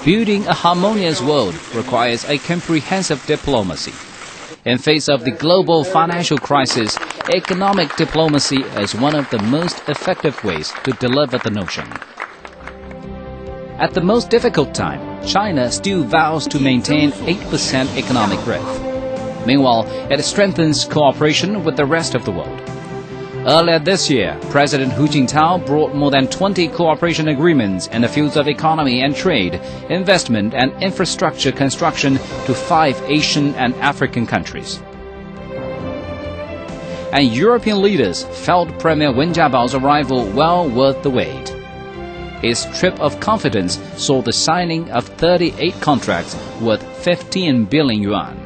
Building a harmonious world requires a comprehensive diplomacy. In face of the global financial crisis, economic diplomacy is one of the most effective ways to deliver the notion. At the most difficult time, China still vows to maintain 8% economic growth. Meanwhile, it strengthens cooperation with the rest of the world. Earlier this year, President Hu Jintao brought more than 20 cooperation agreements in the fields of economy and trade, investment and infrastructure construction to 5 Asian and African countries. And European leaders felt Premier Wen Jiabao's arrival well worth the wait. His trip of confidence saw the signing of 38 contracts worth 15 billion yuan.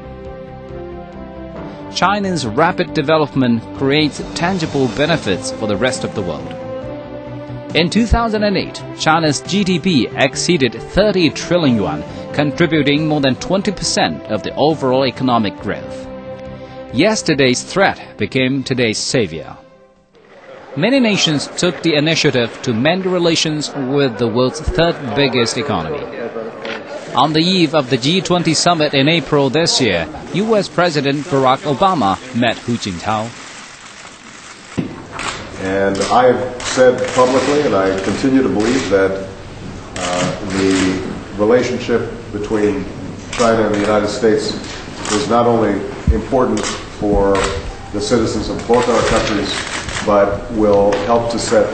China's rapid development creates tangible benefits for the rest of the world. In 2008, China's GDP exceeded 30 trillion yuan, contributing more than 20% of the overall economic growth. Yesterday's threat became today's savior. Many nations took the initiative to mend relations with the world's third biggest economy. On the eve of the G20 summit in April this year, U.S. President Barack Obama met Hu Jintao. And I have said publicly, and I continue to believe, that the relationship between China and the United States is not only important for the citizens of both our countries, but will help to set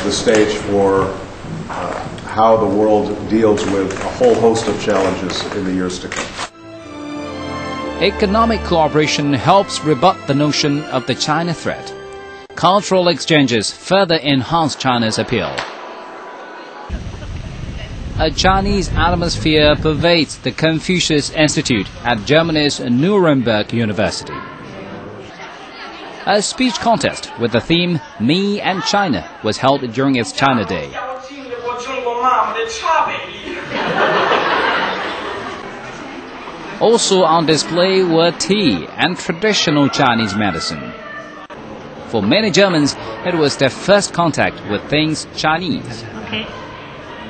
the stage for how the world deals with a whole host of challenges in the years to come. Economic cooperation helps rebut the notion of the China threat. Cultural exchanges further enhance China's appeal. A Chinese atmosphere pervades the Confucius Institute at Germany's Nuremberg University. A speech contest with the theme "Me and China" was held during its China Day. Also on display were tea and traditional Chinese medicine. For many Germans, it was their first contact with things Chinese.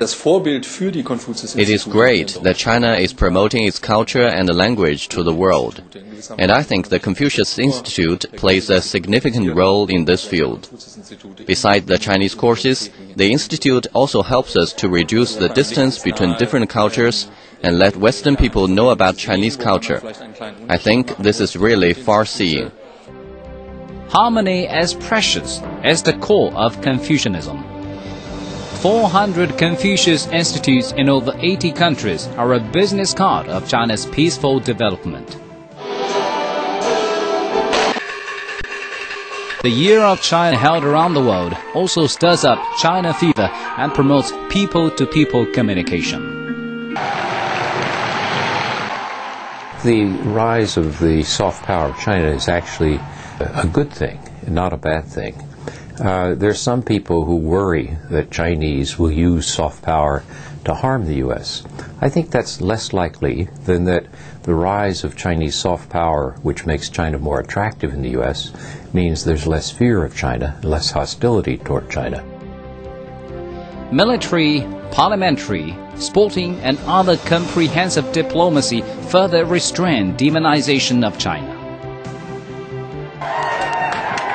It is great that China is promoting its culture and language to the world. And I think the Confucius Institute plays a significant role in this field. Besides the Chinese courses, the Institute also helps us to reduce the distance between different cultures and let Western people know about Chinese culture. I think this is really far-seeing. Harmony is precious as the core of Confucianism. 400 Confucius Institutes in over 80 countries are a business card of China's peaceful development. The Year of China held around the world also stirs up China fever and promotes people-to-people communication. The rise of the soft power of China is actually a good thing, not a bad thing. There's some people who worry that Chinese will use soft power to harm the U.S. I think that's less likely than that the rise of Chinese soft power, which makes China more attractive in the U.S., means there's less fear of China, less hostility toward China. Military, parliamentary, sporting and other comprehensive diplomacy further restrain demonization of China.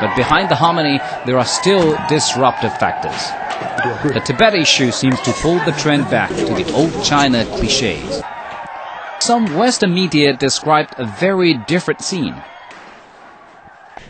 But behind the harmony, there are still disruptive factors. The Tibet issue seems to pull the trend back to the old China cliches. Some Western media described a very different scene.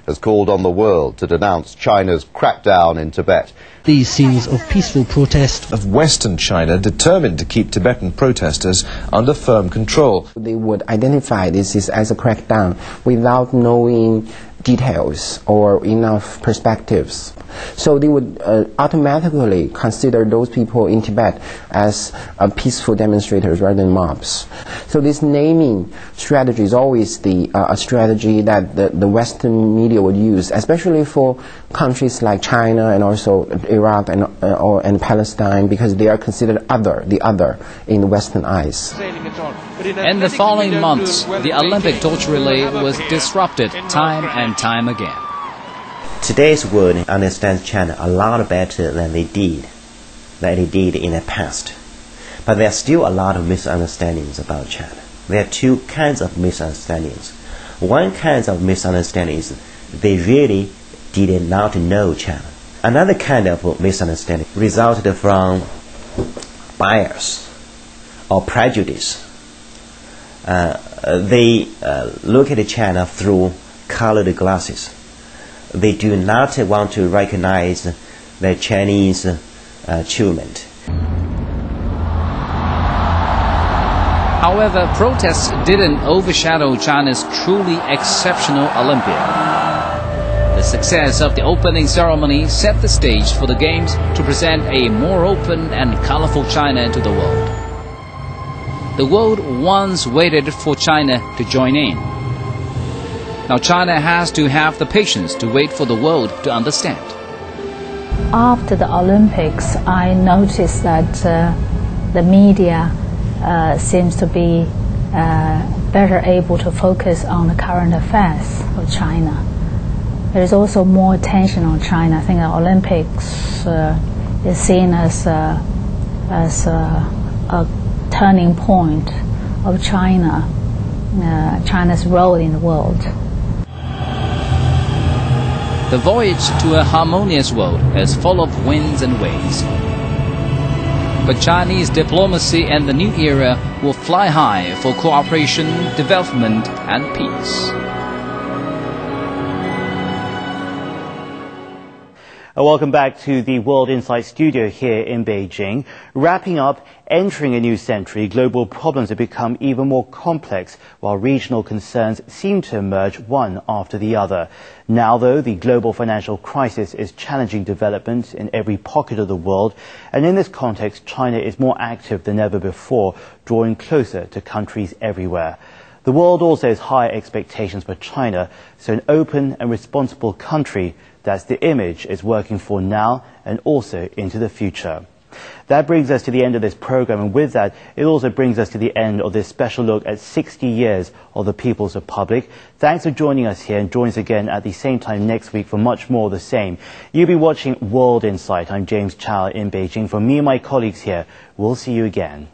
Has called on the world to denounce China's crackdown in Tibet. These scenes of peaceful protest of Western China determined to keep Tibetan protesters under firm control. They would identify this as a crackdown without knowing details or enough perspectives. So they would automatically consider those people in Tibet as peaceful demonstrators rather than mobs. So this naming strategy is always a strategy that the Western media would use, especially for countries like China and also Iraq and Palestine, because they are considered the other in the Western eyes. In the following months, the Olympic torch relay was disrupted time and time again. Today's world understands China a lot better than they did. than it did in the past. But there are still a lot of misunderstandings about China. There are two kinds of misunderstandings. One kind of misunderstanding is they really did not know China. Another kind of misunderstanding resulted from bias or prejudice. They look at China through colored glasses. They do not want to recognize the Chinese achievement. However, protests didn't overshadow China's truly exceptional Olympiad. The success of the opening ceremony set the stage for the Games to present a more open and colorful China to the world. The world once waited for China to join in. Now China has to have the patience to wait for the world to understand. After the Olympics, I noticed that the media seems to be better able to focus on the current affairs of China. There is also more attention on China. I think the Olympics is seen as a turning point of China, China's role in the world. The voyage to a harmonious world is full of winds and waves. But Chinese diplomacy and the new era will fly high for cooperation, development, and peace. Welcome back to the World Insight studio here in Beijing. Wrapping up, entering a new century, global problems have become even more complex, while regional concerns seem to emerge one after the other. Now, though, the global financial crisis is challenging developments in every pocket of the world, and in this context, China is more active than ever before, drawing closer to countries everywhere. The world also has higher expectations for China, so an open and responsible country, that's the image it's working for now and also into the future. That brings us to the end of this program, and with that, it also brings us to the end of this special look at 60 years of the People's Republic. Thanks for joining us here, and join us again at the same time next week for much more of the same. You'll be watching World Insight. I'm James Chow in Beijing. From me and my colleagues here, we'll see you again.